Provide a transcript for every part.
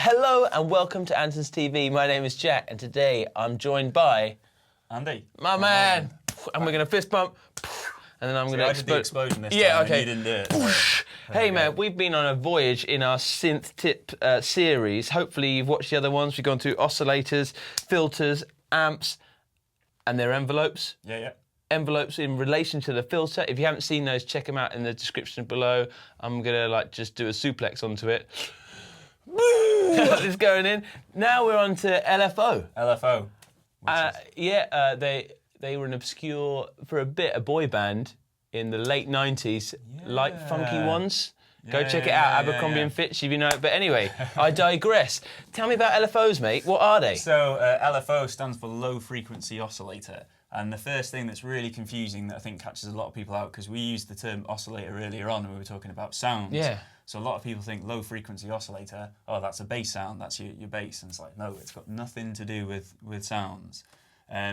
Hello and welcome to Andertons TV. My name is Jack and today I'm joined by... Andy. My man. And we're going to fist bump. And then I'm going to explode. I did the explosion this time. Yeah, okay. And you didn't do it. Hey man, we've been on a voyage in our synth tip series. Hopefully you've watched the other ones. We've gone through oscillators, filters, amps, and their envelopes. Yeah. Envelopes in relation to the filter. If you haven't seen those, check them out in the description below. I'm gonna just do a suplex onto it. It's going in. Now we're on to LFO. LFO. They were an obscure, for a bit, a boy band in the late 90s, like Funky Ones. Go check it out, Abercrombie and Fitch, if you know it. But anyway, I digress. Tell me about LFOs, mate. What are they? So LFO stands for low frequency oscillator. And the first thing that's really confusing that I think catches a lot of people out, because we used the term oscillator earlier on when we were talking about sounds. Yeah. So a lot of people think low frequency oscillator, oh, that's a bass sound, that's your bass. And it's like, no, it's got nothing to do with sounds.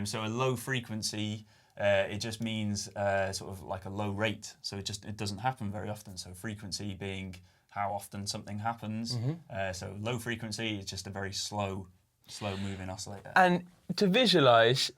So a low frequency, it just means sort of like a low rate. So it doesn't happen very often. So frequency being how often something happens. So low frequency is just a very slow moving oscillator. And to visualise,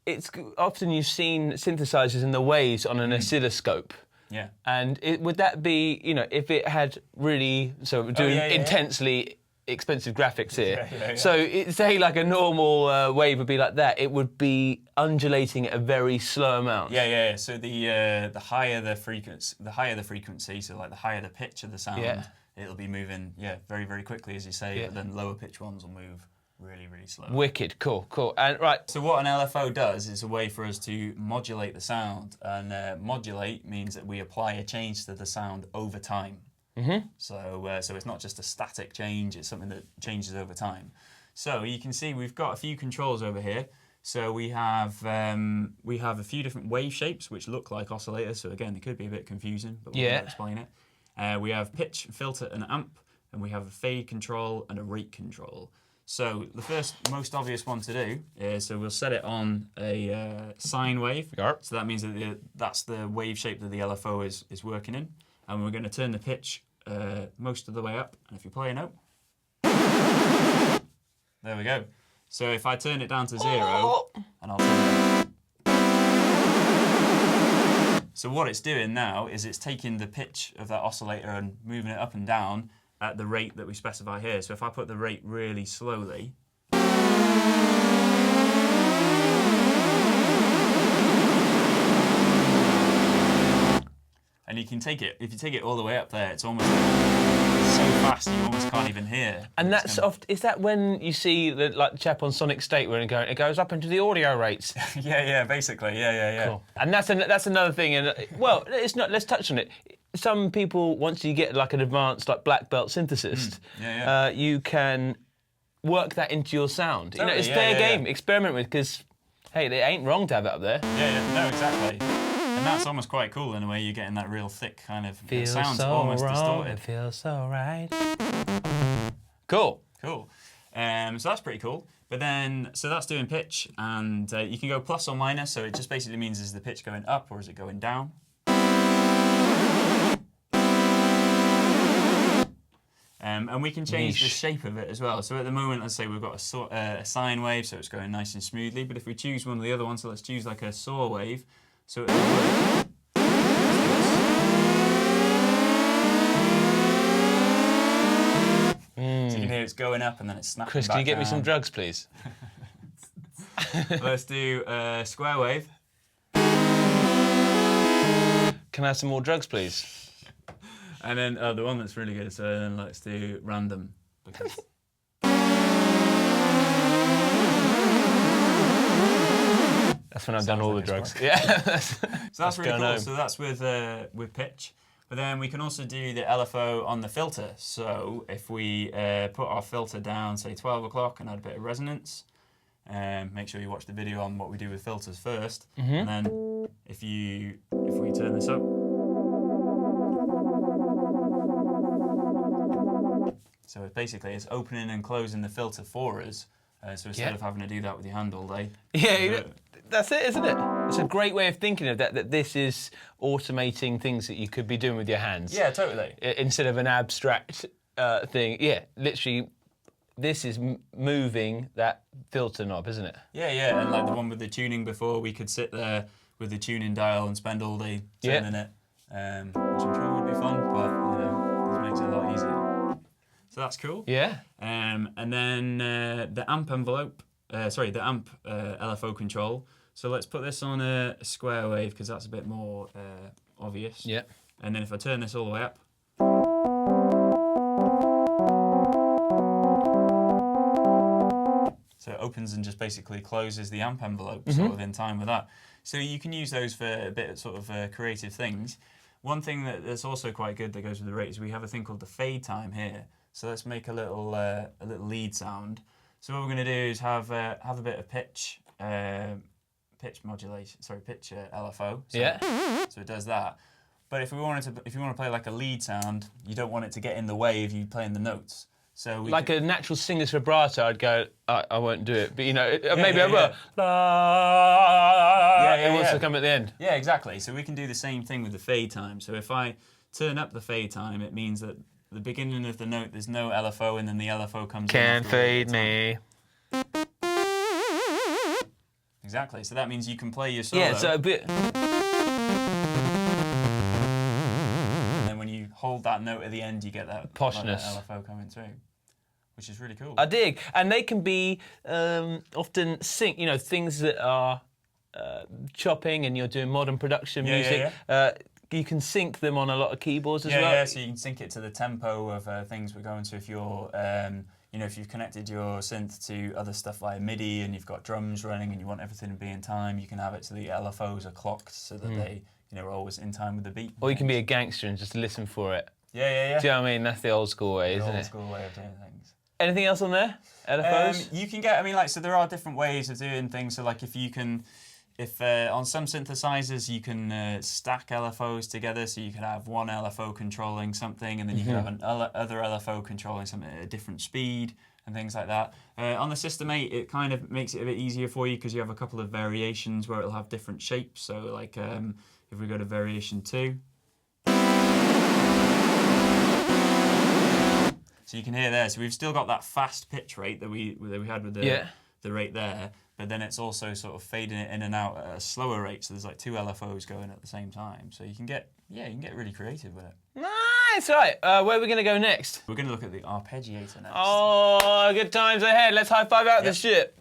it's often you've seen synthesizers in the waves on an oscilloscope. Yeah. And would that be, if it had really, doing intensely expensive graphics here. Yeah. So say like a normal wave would be like that, it would be undulating at a very slow amount. Yeah. So the higher the frequency, so like the higher the pitch of the sound, it'll be moving very, very quickly, as you say, but then lower pitch ones will move really, really slow. Wicked, cool. And right. So what an LFO does is a way for us to modulate the sound, and modulate means that we apply a change to the sound over time. So it's not just a static change, it's something that changes over time. So you can see we've got a few controls over here. So we have a few different wave shapes which look like oscillators, so again, it could be a bit confusing, but we'll explain it. We have pitch, filter and amp, and we have a fade control and a rate control. So the first most obvious one to do is, so we'll set it on a sine wave. So that means that that's the wave shape that the LFO is working in. And we're going to turn the pitch most of the way up. And if you play a note, there we go. So if I turn it down to 0, and I'll turn it. So what it's doing now is it's taking the pitch of that oscillator and moving it up and down at the rate that we specify here. So if I put the rate really slowly, and you can take it, if you take it all the way up there, it's almost so fast you almost can't even hear. And that's is that when you see the chap on Sonic State where it goes up into the audio rates? Basically, yeah. Cool. And that's another thing, and it's not. Let's touch on it. Some people, once you get like an advanced black belt synthesist, you can work that into your sound. Totally, it's fair game. Experiment with, because hey, it ain't wrong to have it up there. No, exactly. And that's almost quite cool in a way. You're getting that real thick kind of sounds, so almost wrong, distorted. It feels so right. Cool. So that's pretty cool. But then, so that's doing pitch, and you can go plus or minus. So it just basically means, is the pitch going up or is it going down? And we can change the shape of it as well. So at the moment, let's say we've got a sine wave, so it's going nice and smoothly. But if we choose one of the other ones, so let's choose like a saw wave. So it'll work. So you can hear it's going up and then it's snapping Chris, back can you get down. me some drugs, please? Let's do a square wave. Can I have some more drugs, please? And then the one that's really good, so then let's do random. Because that's when I've done all the drugs. So that's really cool. Home. So that's with pitch. But then we can also do the LFO on the filter. So if we put our filter down, say 12 o'clock, and add a bit of resonance, make sure you watch the video on what we do with filters first. And then if we turn this up, so basically it's opening and closing the filter for us. So instead of having to do that with your hand all day. That's it, isn't it? It's a great way of thinking of that this is automating things that you could be doing with your hands. Yeah, totally. Instead of an abstract thing. Yeah, literally, this is moving that filter knob, isn't it? Yeah, and like the one with the tuning before, we could sit there with the tuning dial and spend all day turning it, which I'm sure would be fun, but you know, this makes it a lot easier. So that's cool. Yeah. And then the amp envelope, the amp LFO control. So let's put this on a square wave because that's a bit more obvious. Yeah. And then if I turn this all the way up, so it opens and just basically closes the amp envelope sort of in time with that. So you can use those for a bit of sort of creative things. One thing that's also quite good that goes with the rate is we have a thing called the fade time here. So let's make a little lead sound. So what we're going to do is have a bit of pitch modulation. Sorry, pitch LFO. So, So it does that. But if you want to play like a lead sound, you don't want it to get in the way of you playing the notes. So like a natural singer's vibrato, I'd go, I won't do it. But, you know, maybe I will. It wants to come at the end. Yeah, exactly. So we can do the same thing with the fade time. So if I turn up the fade time, it means that the beginning of the note, there's no LFO, and then the LFO comes in. Can't fade me. Exactly. So that means you can play your solo. Yeah, so a bit... hold that note at the end, you get that poshness, like that LFO coming through, which is really cool. I dig, and they can be often sync. You know, things that are chopping, and you're doing modern production music. You can sync them on a lot of keyboards as well. Yeah, so you can sync it to the tempo of things we're going to. If you're, if you've connected your synth to other stuff like MIDI, and you've got drums running, and you want everything to be in time, you can have it so the LFOs are clocked so that they. We're always in time with the beat. Or you can be a gangster and just listen for it. Yeah. Do you know what I mean? That's the old school way, isn't it? Old school way of doing things. Anything else on there? LFOs? You can get, so there are different ways of doing things. So like if on some synthesizers you can stack LFOs together, so you can have one LFO controlling something, and then you can have another LFO controlling something at a different speed, and things like that. On the System 8, it kind of makes it a bit easier for you because you have a couple of variations where it'll have different shapes. So like if we go to variation 2, so you can hear there. So we've still got that fast pitch rate that we had with the rate there, but then it's also sort of fading it in and out at a slower rate. So there's like 2 LFOs going at the same time. So you can get really creative with it. Nice, right. Where are we going to go next? We're going to look at the arpeggiator next. Oh, good times ahead. Let's high five out this shit.